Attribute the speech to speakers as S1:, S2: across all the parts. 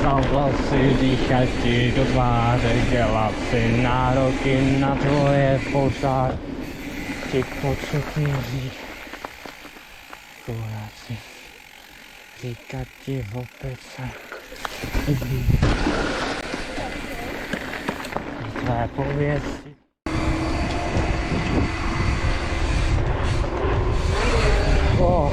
S1: Stavil si, dýchat ti do tváře, dělat si nároky na tvoje pořád. Ti potřebný říct, si říkat ti v opice. Tvé pověsti. Oh.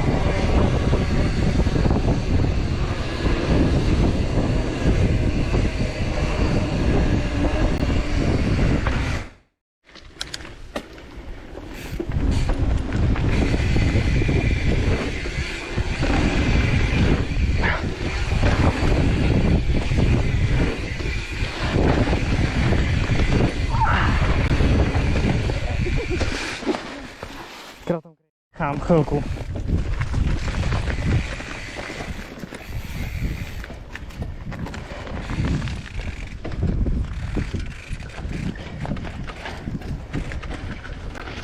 S1: Chám chvilku.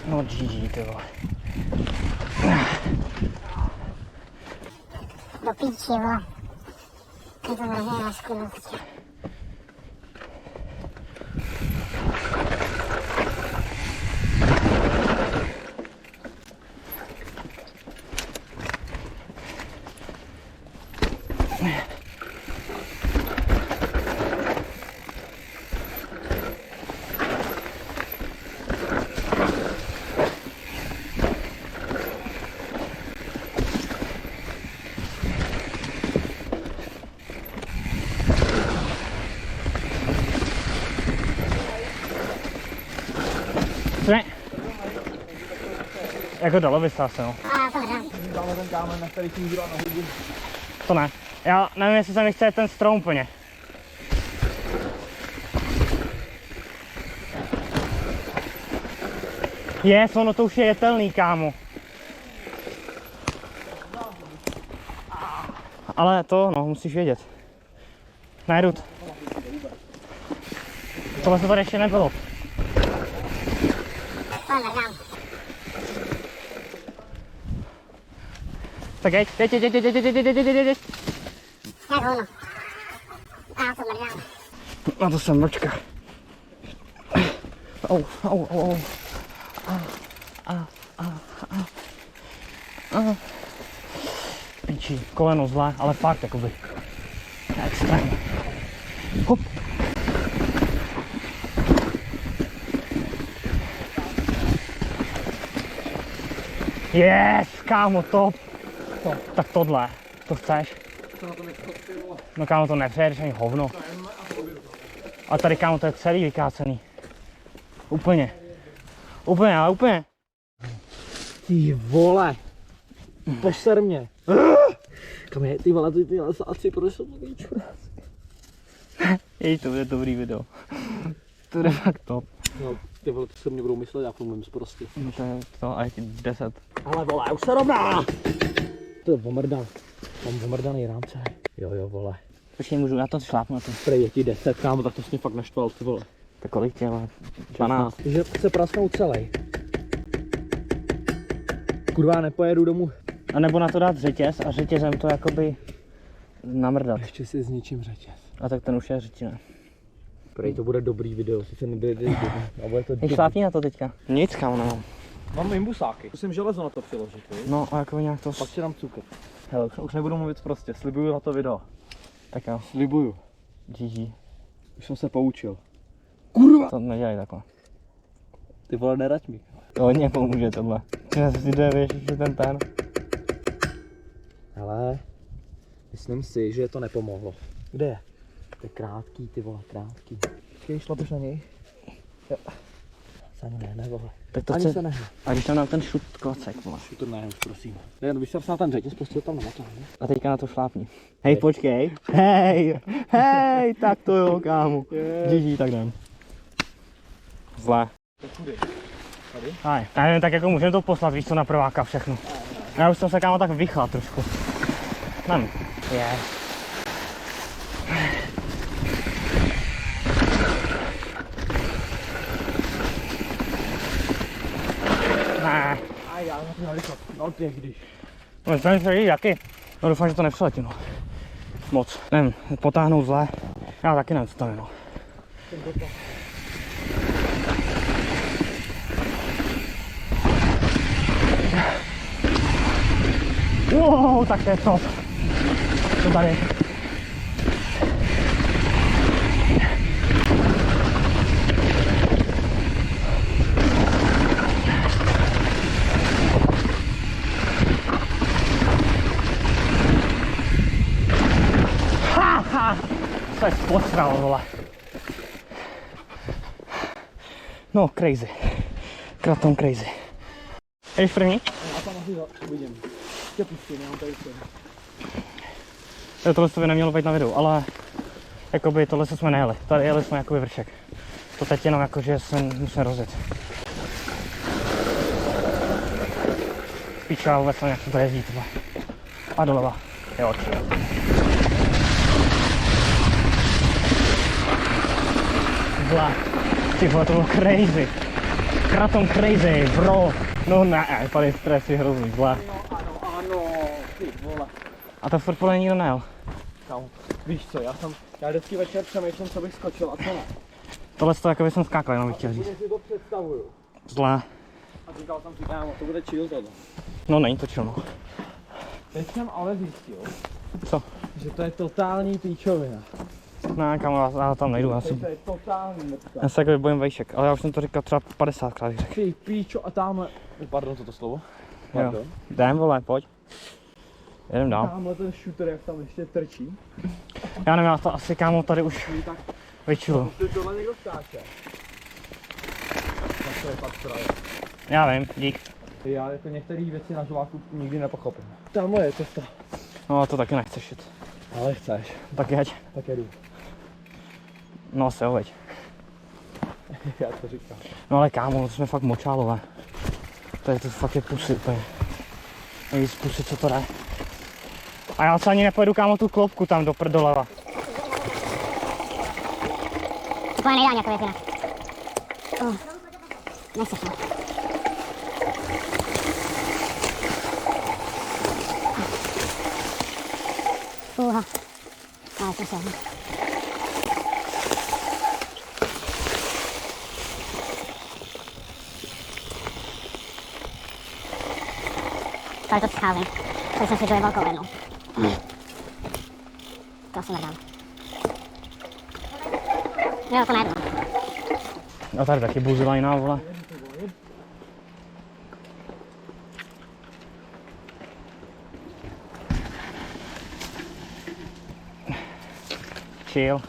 S1: No GG, ty vole.
S2: Do píči, vole. Je to hrozně náskudno.
S1: Ne. Jako dalo vysát se, no.
S3: Dáme ten kámen, na který tím na hubu.
S1: To ne. Já nevím, jestli se mi chce ten strom úplně. Ono to už je jetelný, kámo. Ale to, no, musíš vědět. Najdu. Tohle se tady ještě nebylo. Tak jeď.
S2: Jak ono? A to mrdám.
S1: Na to jsem mrčka. Au. Pičí, koleno zlé, ale fakt jakoby. Extrémně. Hop. Yes, kámo, top. Tak tohle, to chceš? No kámo, to nepřejedeš ani hovno. A tady kámo, to je celý vykácený. Úplně.
S3: Ty vole. Poser mě. Kam je, ty vole, ty sáci, proč jsou takový čurás?
S1: Jej, to bude dobrý video. To bude fakt top.
S3: No, ty vole, to se mě budou myslet, já mluvím prostě.
S1: No to je to, a je ti 10.
S3: Ale vole, už se rovná! To je pomrdan. Mám pomrdaný rámce. Jo, vole.
S1: Počkej, můžu, já to šlápnu na to.
S3: Prej je ti 10, kámo, tak to jsi mě fakt naštval, ty vole.
S1: Tak kolik tě, ale 12.
S3: Že chce prasknout celý. Kurva, nepojedu domů.
S1: A nebo na to dát řetěz a řetězem to jakoby namrdat.
S3: Ještě si zničím řetěz.
S1: A tak ten už je řetina.
S3: Prej to bude dobrý video, sice nebude a bude to
S1: Hej, šlápni na to teďka. Nic, kámo, nemám.
S3: Mám imbusáky. Musím železo na to přiložit, víš?
S1: No a jako nějak to...
S3: Pak si dám cukr. Hele, už nebudu mluvit prostě, slibuju na to video.
S1: Tak jo.
S3: Slibuju.
S1: GG.
S3: Už jsem se poučil. Kurva!
S1: To nedělej takhle.
S3: Ty vole, nerať mi.
S1: To hodně pomůže tohle. Já si víš, že ten.
S3: Hele, myslím si, že to nepomohlo. Kde je? To je krátký, ty vole, krátký. Počkej, šlapeš na něj? Jo. Se ani nehne, vole.
S1: Tak to
S3: ani
S1: chce...
S3: se nehne.
S1: A když tam dám ten šut klacek, vole.
S3: To ne, už prosím. Jen bych se na ten řetěz, prostě tam namotal, ne?
S1: A teďka na to šlápni. Hej, počkej. Hej, tak to jo, kámo. GG, tak jdem. Zlé. Já nevím, tak jako můžeme to poslat, víš co, na prváka všechno. Já už jsem se, kámo, tak vychlal trošku. Nevím. Ne.
S3: A já na to navychat. No těch když.
S1: No, to je jaký. No doufám, že to nepřeletím, no. moc. Nevím, potáhnout zle. Já taky nevím, co tam je, no. Wow, tak to je top. To tady. To je posral, vole. No, crazy. Kratom crazy. Jdeš první?
S3: Já tam asi uvidím. Tě pustím, já mám tady všechno.
S1: Tohle to by nemělo být na videu, ale jakoby tohle jsme nejeli. Tady jeli jsme jakoby vršek. To teď jenom jako, že se musíme rozjet. Píča, vůbec nevím, jak to jezdí tohle. A doleva. Jo, chill. Zla. Ty vole, to bylo crazy. Kratom crazy, bro. No ne, tady stres je hrozný, zla.
S3: Ano, ty vole.
S1: A to furt podle nikdo nejel.
S3: Kámo, víš co, já vždycky večer přemýšlím, co bych skočil a co ne.
S1: Tohle to jako by jsem skákal, jenom bych chtěl říct.
S3: si to představuju.
S1: Zlá.
S3: A říkal jsem si, kámo, to bude chill tohle.
S1: No není to chill, no.
S3: Teď jsem ale zjistil,
S1: Co?
S3: že to je totální píčovina.
S1: Ne, kámo, já tam nejdu,
S3: To je totální mrtka.
S1: já se jako bojím vejšek, ale já už jsem to říkal třeba 50krát, když řekl.
S3: Ty píčo a tamhle... Pardon, co to slovo?
S1: Jo. Jdem, vole, pojď. Jedem dál.
S3: Tamhle ten shooter, jak tam ještě trčí.
S1: Já nevím, já to asi, kámo, tady už
S3: Tak
S1: vyčilu.
S3: ty tohle někdo skáče. Tak to je fakt právě.
S1: Já vím, dík.
S3: Já jako některé věci na žoláku nikdy nepochopím. Tamhle je cesta.
S1: No a to taky nechceš jít.
S3: Ale chceš.
S1: Tak jeď.
S3: Tak jedu.
S1: No se veď.
S3: Já to říkám.
S1: No ale kámo, to jsme fakt močálové. To fakt je pusy úplně. Nejvíc pusy, co to jde. A já se ani nepojedu, kámo, tu klopku tam doleva.
S2: To nejde ani jako věc jinak. Nechceš, no. Ale to se. Tady to scházím. Tady jsem si dojebal kolenou. To asi nedám. Jo, to nejdu.
S1: A tady taky buzila jiná, vole. Chill.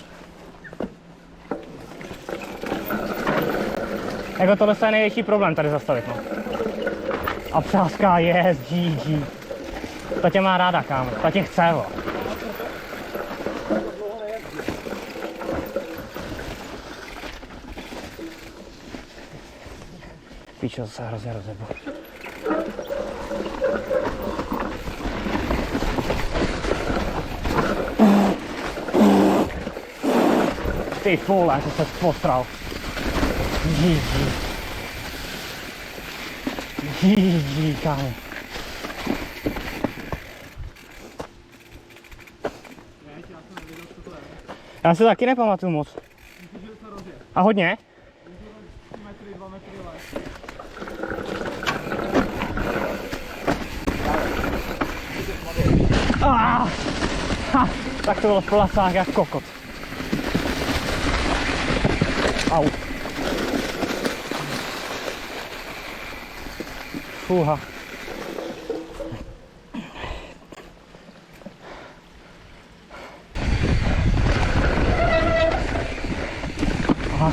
S1: Jako tohle je největší problém tady zastavit, no. A přázka je GG. Ta tě má ráda, kámo. Ta tě chce, vole. Píčo, se hrozně rozjebu. Ty vole, to se posral. GG, kámo. Já si taky nepamatuju moc. A hodně? Ha, tak to bylo v plasách jak kokot. Au. Fúha. Aha.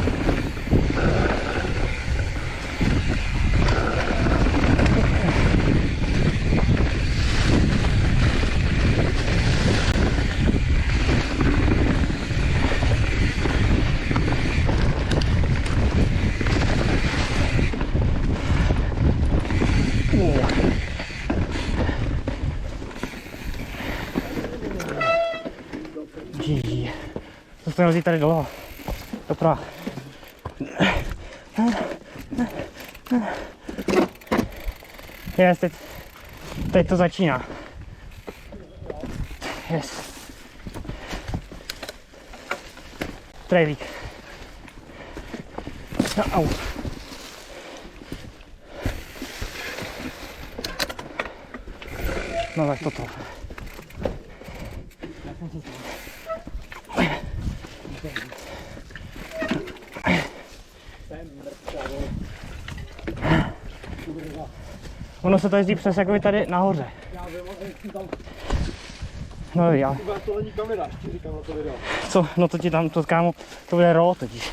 S1: GG. To se hrozí tady dlouho. Doprava. Yes, teď to začíná. Yes. Trejlík. Au. No tak toto. Ono se to jezdí přes jakoby tady nahoře. No já.
S3: To není kamera, říkám na to video.
S1: Co? No to ti tam, to kámo, to bude RAW totiž.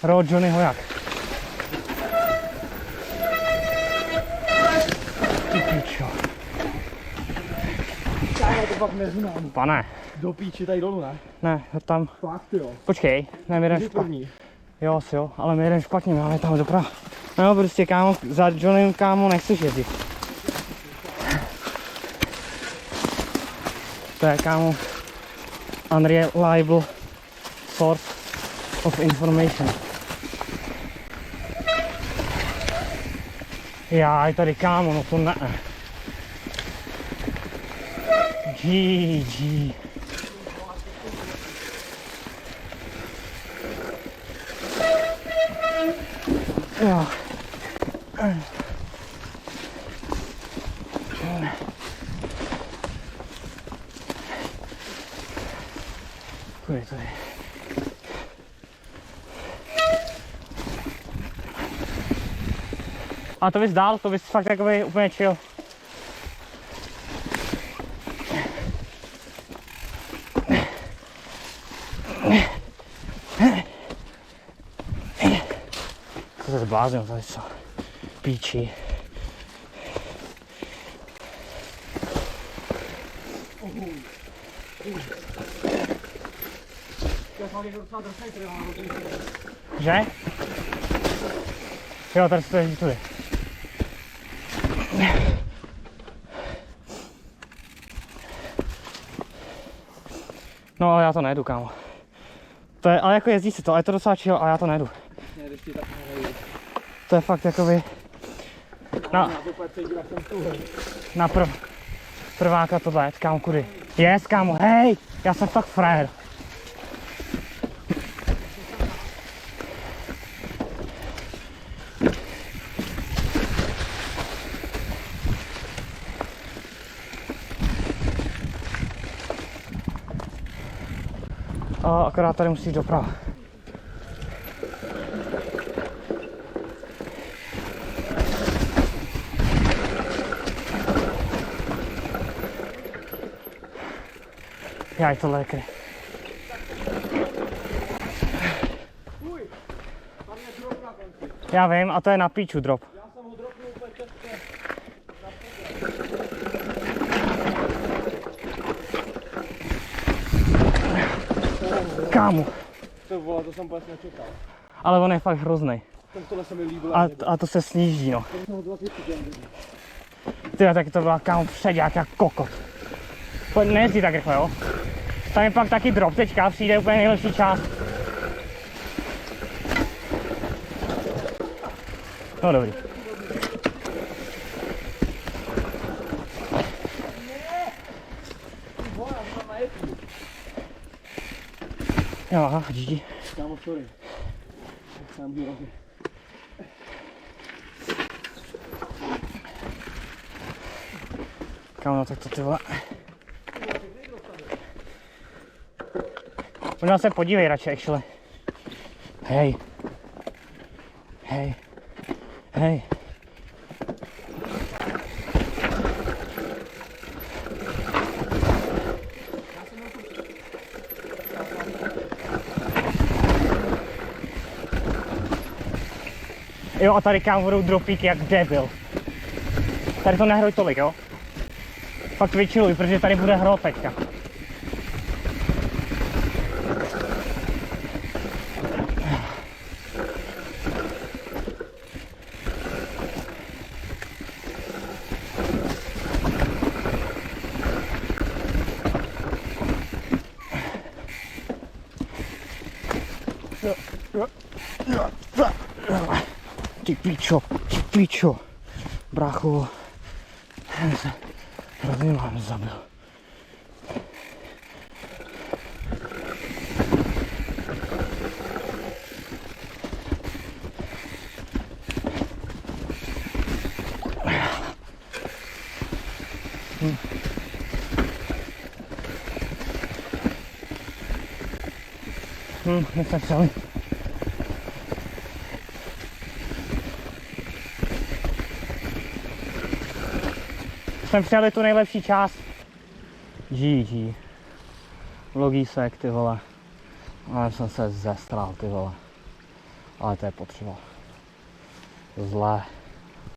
S1: RAW Johnny Hojak. Ty píčo.
S3: Já to fakt neznám.
S1: Pane.
S3: Do píči tady dolů, ne?
S1: Ne, tam.
S3: Fakt jo.
S1: Počkej, ne, my jeden špatný. Jo, jo, ale my jeden špatný, máme tam doprava. No prostě kámo, za Johnnym kámo nechceš jezdit. To je kámo unreliable source of information. Já tady kámo, no to ne. GG. Jo. Kudy to je? A to bys dál, to bys fakt takový úplně chill. To se zbláznil tady co? Píči. Že? Jo, tady se to jezdí tudy. No ale já to nejdu, kámo. To je, ale jako jezdí si to, ale je to docela chill, a já to nejdu. To je fakt jakoby... Na prváka tohle jet, kámo, kudy? Yes, kámo, hej, já jsem fakt frajer. A akorát tady musíš doprava. Jaj, tohle je kry. Já vím, a to je na píču drop.
S3: Já jsem ho dropnul úplně čestě.
S1: Kámo.
S3: To vole, to jsem vůbec nečekal.
S1: Ale on je fakt hrozný.
S3: Tohle se mi líbilo.
S1: A to se sníží, no. Tyjo, taky to byla kámo předělák jak kokot. Pojď, nejezdí tak rychle, jo. Tam je pak taky drop, teďka přijde úplně nejlepší část. No dobrý. Jo, aha, GG.
S3: Kámo, sorry. Sám byl roky.
S1: Kámo, no tak to ty vole. Možná se podívej radši, actually. Hej. Hej. Hej. Jo, a tady kámo budou dropíky jak debil. Tady to nehroj tolik, jo? Fakt vyčiluj, protože tady bude hrot teďka. Ty pičo, brácho, hrozně mám zabil. My jsme přijeli. Jsme přijeli tu nejlepší část. GG. Logísek, ty vole. Ale jsem se zestral, ty vole. Ale to je potřeba. Zlé.